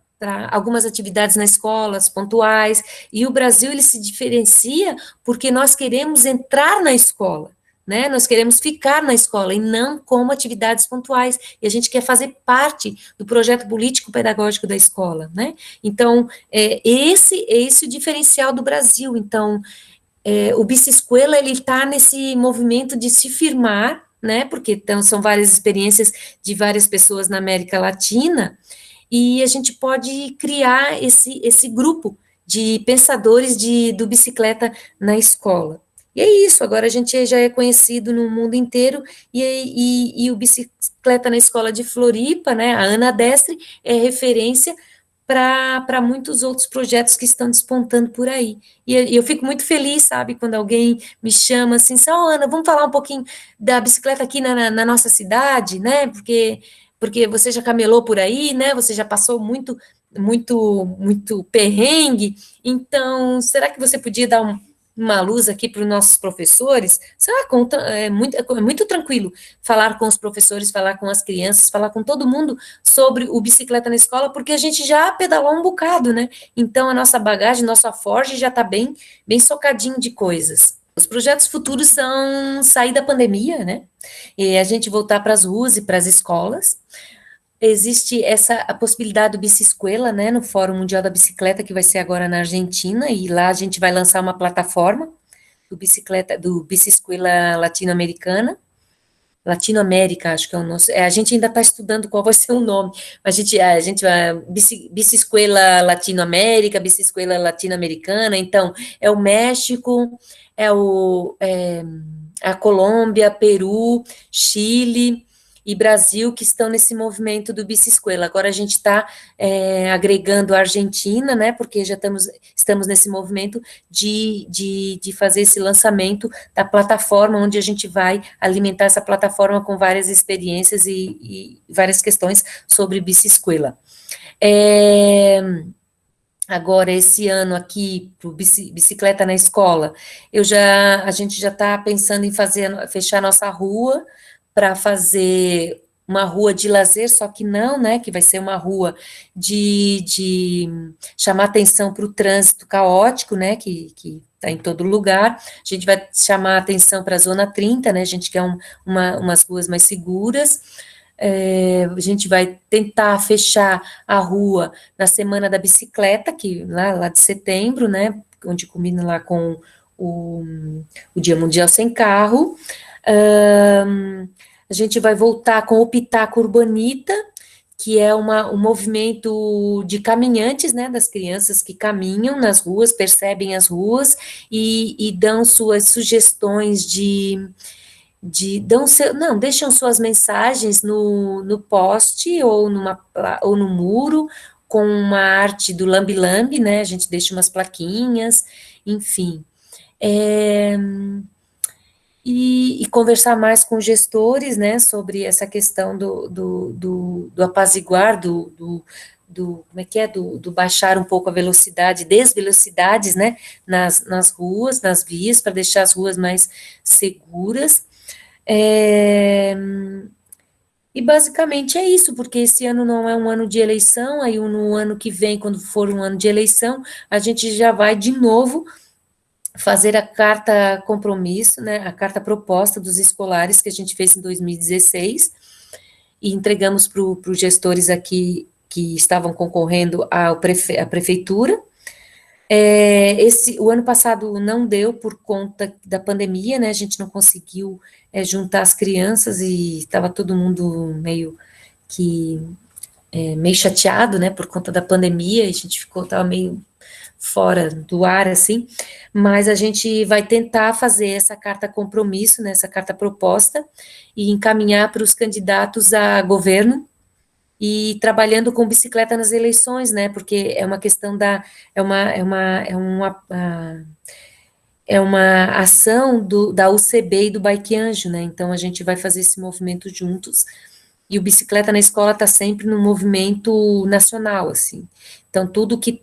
algumas atividades na escola, pontuais, e o Brasil ele se diferencia porque nós queremos entrar na escola, né? Nós queremos ficar na escola e não como atividades pontuais, e a gente quer fazer parte do projeto político-pedagógico da escola, né? Então, esse é o diferencial do Brasil. Então, o Bici-Escuela, ele está nesse movimento de se firmar, né? Porque então, são várias experiências de várias pessoas na América Latina, e a gente pode criar esse grupo de pensadores do bicicleta na escola. E é isso, agora a gente já é conhecido no mundo inteiro, e o Bicicleta na Escola de Floripa, né, a Ana Destre, é referência para muitos outros projetos que estão despontando por aí. E eu fico muito feliz, sabe, quando alguém me chama assim, Ana, vamos falar um pouquinho da bicicleta aqui na nossa cidade, né, porque você já camelou por aí, né? Você já passou muito perrengue. Então, será que você podia dar uma luz aqui para os nossos professores? Será que é muito tranquilo falar com os professores, falar com as crianças, falar com todo mundo sobre o bicicleta na escola, porque a gente já pedalou um bocado, né? Então, a nossa bagagem, nossa forja já está bem socadinho de coisas. Os projetos futuros são sair da pandemia, né? E a gente voltar para as ruas e para as escolas. Existe a possibilidade do Bici-Escuela, né, no Fórum Mundial da Bicicleta, que vai ser agora na Argentina, e lá a gente vai lançar uma plataforma do Bici-Escuela Latinoamérica, acho que é o nosso, a gente ainda está estudando qual vai ser o nome, mas a gente vai, Bici-Escuela Latinoamérica, Bici-Escuela Latino-Americana, então, é o México, a Colômbia, Peru, Chile e Brasil, que estão nesse movimento do Bici-Escuela. Agora a gente está agregando a Argentina, né, porque já estamos nesse movimento de fazer esse lançamento da plataforma, onde a gente vai alimentar essa plataforma com várias experiências e várias questões sobre Bici-Escuela. Agora, esse ano aqui, para bicicleta na escola, a gente já está pensando em fechar nossa rua, para fazer uma rua de lazer, só que não, né, que vai ser uma rua de chamar atenção para o trânsito caótico, né, que tá em todo lugar. A gente vai chamar a atenção para a Zona 30, né, a gente quer umas ruas mais seguras. A gente vai tentar fechar a rua na Semana da Bicicleta, que lá de setembro, né, onde combina lá com o, o Dia Mundial Sem Carro. A gente vai voltar com o Pitaco Urbanita, que é um movimento de caminhantes, né, das crianças que caminham nas ruas, percebem as ruas e dão suas sugestões deixam suas mensagens no poste ou no muro, com uma arte do lambe-lambe, né, a gente deixa umas plaquinhas, enfim. E conversar mais com gestores, né, sobre essa questão do apaziguar, como é que é, do baixar um pouco a velocidade, desvelocidades, né, nas ruas, nas vias, para deixar as ruas mais seguras. E basicamente é isso, porque esse ano não é um ano de eleição, aí no ano que vem, quando for um ano de eleição, a gente já vai de novo fazer a carta compromisso, né, a carta proposta dos escolares que a gente fez em 2016 e entregamos para os gestores aqui que estavam concorrendo à prefeitura. O ano passado não deu por conta da pandemia, né, a gente não conseguiu juntar as crianças e estava todo mundo meio chateado, né, por conta da pandemia, a gente estava meio fora do ar, assim, mas a gente vai tentar fazer essa carta compromisso, né, essa carta proposta, e encaminhar para os candidatos a governo, e trabalhando com bicicleta nas eleições, né, porque é uma questão é uma ação da UCB e do Bike Anjo, né, então a gente vai fazer esse movimento juntos, e o Bicicleta na Escola está sempre no movimento nacional, assim, então tudo que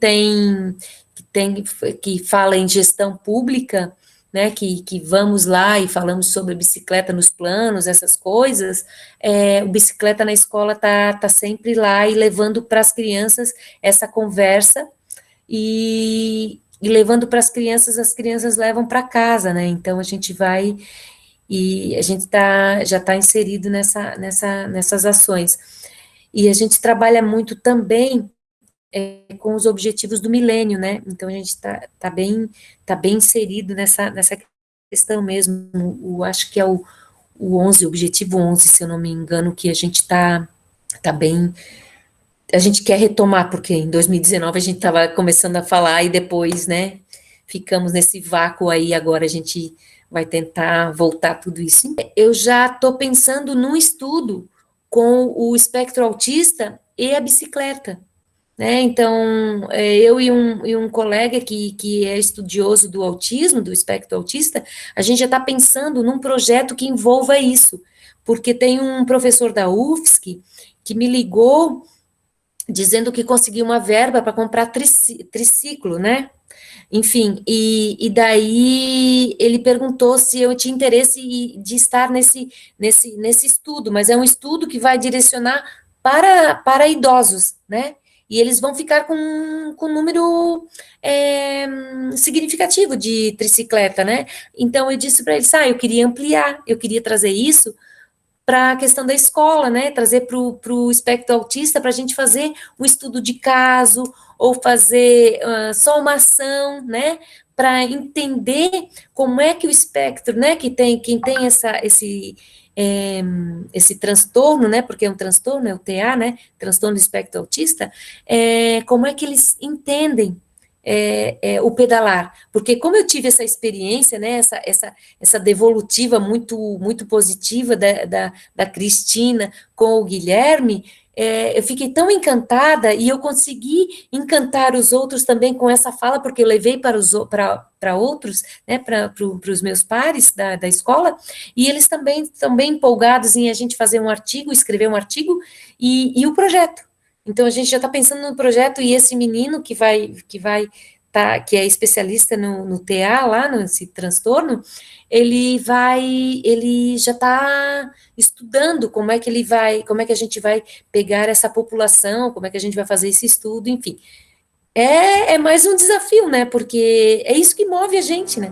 fala em gestão pública, né, que vamos lá e falamos sobre bicicleta nos planos, essas coisas, o Bicicleta na Escola tá sempre lá e levando para as crianças essa conversa e levando para as crianças levam para casa, né, então a gente vai e a gente já está inserido nessas ações. E a gente trabalha muito também com os objetivos do milênio, né? Então a gente tá bem inserido nessa questão mesmo. Acho que é o 11, o objetivo 11, se eu não me engano, que a gente tá bem. A gente quer retomar, porque em 2019 a gente estava começando a falar e depois, né, ficamos nesse vácuo aí, agora a gente vai tentar voltar tudo isso. Eu já estou pensando num estudo com o espectro autista e a bicicleta, né, então, eu e um colega que é estudioso do autismo, do espectro autista, a gente já está pensando num projeto que envolva isso, porque tem um professor da UFSC que me ligou dizendo que conseguiu uma verba para comprar triciclo, né? Enfim, e daí ele perguntou se eu tinha interesse de estar nesse estudo, mas é um estudo que vai direcionar para idosos, né? E eles vão ficar com um número significativo de tricicleta, né? Então eu disse para eles, eu queria ampliar, eu queria trazer isso para a questão da escola, né, trazer para o espectro autista, para a gente fazer um estudo de caso, ou fazer só uma ação, né, para entender como é que o espectro, né, quem tem esse transtorno, né, porque é um transtorno, é o TA, né, transtorno do espectro autista, como é que eles entendem o pedalar, porque como eu tive essa experiência, né, essa devolutiva muito positiva da Cristina com o Guilherme, eu fiquei tão encantada e eu consegui encantar os outros também com essa fala, porque eu levei para outros, né, para os meus pares da escola, e eles também estão bem empolgados em a gente fazer um artigo, escrever um artigo, e o projeto. Então, a gente já está pensando no projeto, e esse menino que é especialista no TA, lá, nesse transtorno, ele já está estudando como é que a gente vai pegar essa população, como é que a gente vai fazer esse estudo, enfim. é mais um desafio, né? Porque é isso que move a gente, né?